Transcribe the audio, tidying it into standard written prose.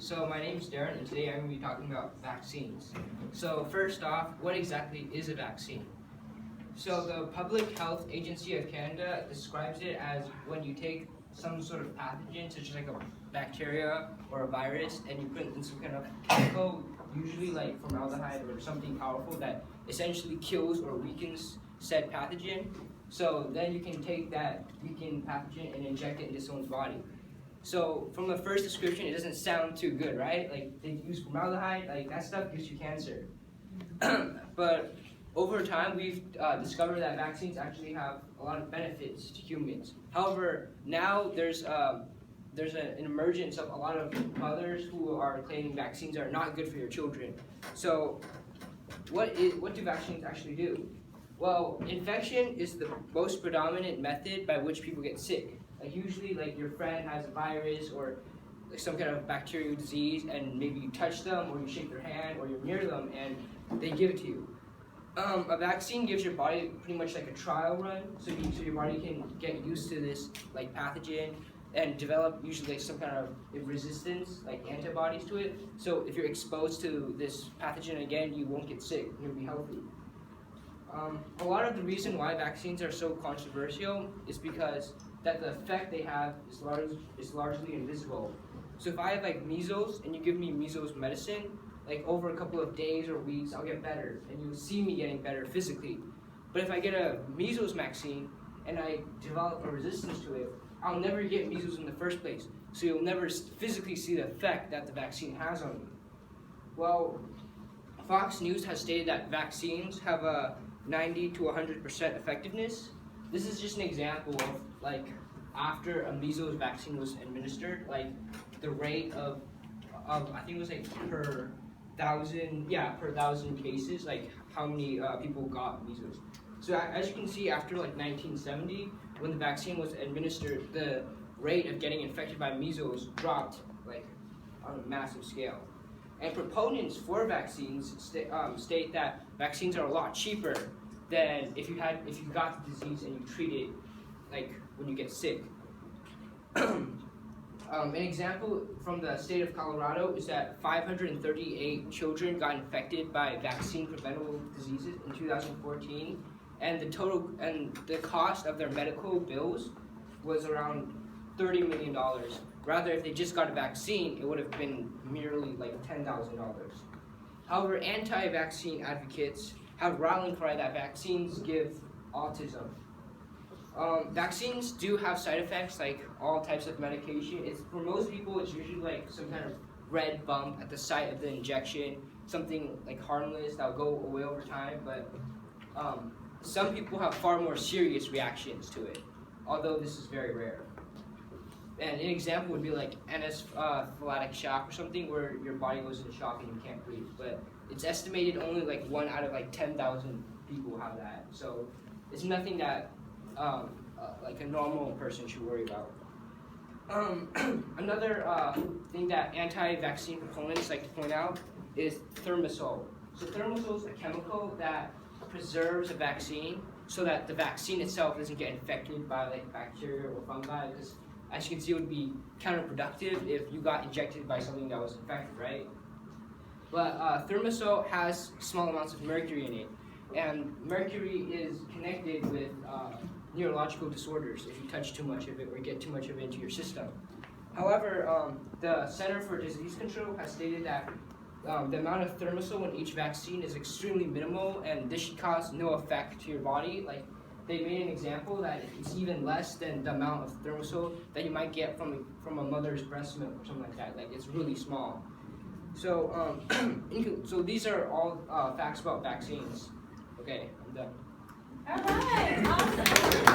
So my name is Darren, and today I'm going to be talking about vaccines. So first off, what exactly is a vaccine? So the Public Health Agency of Canada describes it as when you take some sort of pathogen, such as like a bacteria or a virus, and you put it in some kind of chemical, usually like formaldehyde or something powerful that essentially kills or weakens said pathogen. So then you can take that weakened pathogen and inject it into someone's body. So from the first description, it doesn't sound too good, right? Like they use formaldehyde, like that stuff gives you cancer. But over time, we've discovered that vaccines actually have a lot of benefits to humans. However, now there's an emergence of a lot of mothers who are claiming vaccines are not good for your children. So what do vaccines actually do? Well, infection is the most predominant method by which people get sick. Like usually, like your friend has a virus or like some kind of bacterial disease, and maybe you touch them or you shake their hand or you're near them and they give it to you. A vaccine gives your body pretty much like a trial run, so your body can get used to this like pathogen and develop usually like some kind of resistance, like antibodies to it. So if you're exposed to this pathogen again, you won't get sick. You'll be healthy. A lot of the reason why vaccines are so controversial is because that the effect they have is largely invisible. So if I have like measles and you give me measles medicine, like over a couple of days or weeks, I'll get better, and you'll see me getting better physically. But if I get a measles vaccine and I develop a resistance to it, I'll never get measles in the first place. So you'll never physically see the effect that the vaccine has on you. Well, Fox News has stated that vaccines have a 90 to 100% effectiveness. This is just an example of like after a measles vaccine was administered, like the rate of I think it was like per thousand cases, like how many people got measles. So as you can see, after like 1970, when the vaccine was administered, the rate of getting infected by measles dropped like on a massive scale. And proponents for vaccines state that vaccines are a lot cheaper than if you got the disease and you treat it like when you get sick. An example from the state of Colorado is that 538 children got infected by vaccine-preventable diseases in 2014, and the cost of their medical bills was around $30 million. Rather, if they just got a vaccine, it would have been merely like $10,000. However, anti-vaccine advocates have rallied cry that vaccines give autism. Vaccines do have side effects like all types of medication. For most people, it's usually like some kind of red bump at the site of the injection, something like harmless that'll go away over time, but some people have far more serious reactions to it, although this is very rare. And an example would be like anaphylactic shock or something where your body goes into shock and you can't breathe. But it's estimated only like 1 out of like 10,000 people have that. So it's nothing that like a normal person should worry about. Another thing that anti-vaccine proponents like to point out is thimerosal. So thimerosal is a chemical that preserves a vaccine so that the vaccine itself doesn't get infected by like bacteria or fungi. Because as you can see, it would be counterproductive if you got injected by something that was infected, right? But thimerosal has small amounts of mercury in it, and mercury is connected with neurological disorders if you touch too much of it or get too much of it into your system. However, the Center for Disease Control has stated that the amount of thimerosal in each vaccine is extremely minimal, and this should cause no effect to your body. Like they made an example that it's even less than the amount of thimerosal that you might get from a mother's breast milk or something like that. Like it's really small. So so these are all facts about vaccines. Okay, I'm done. All right, awesome.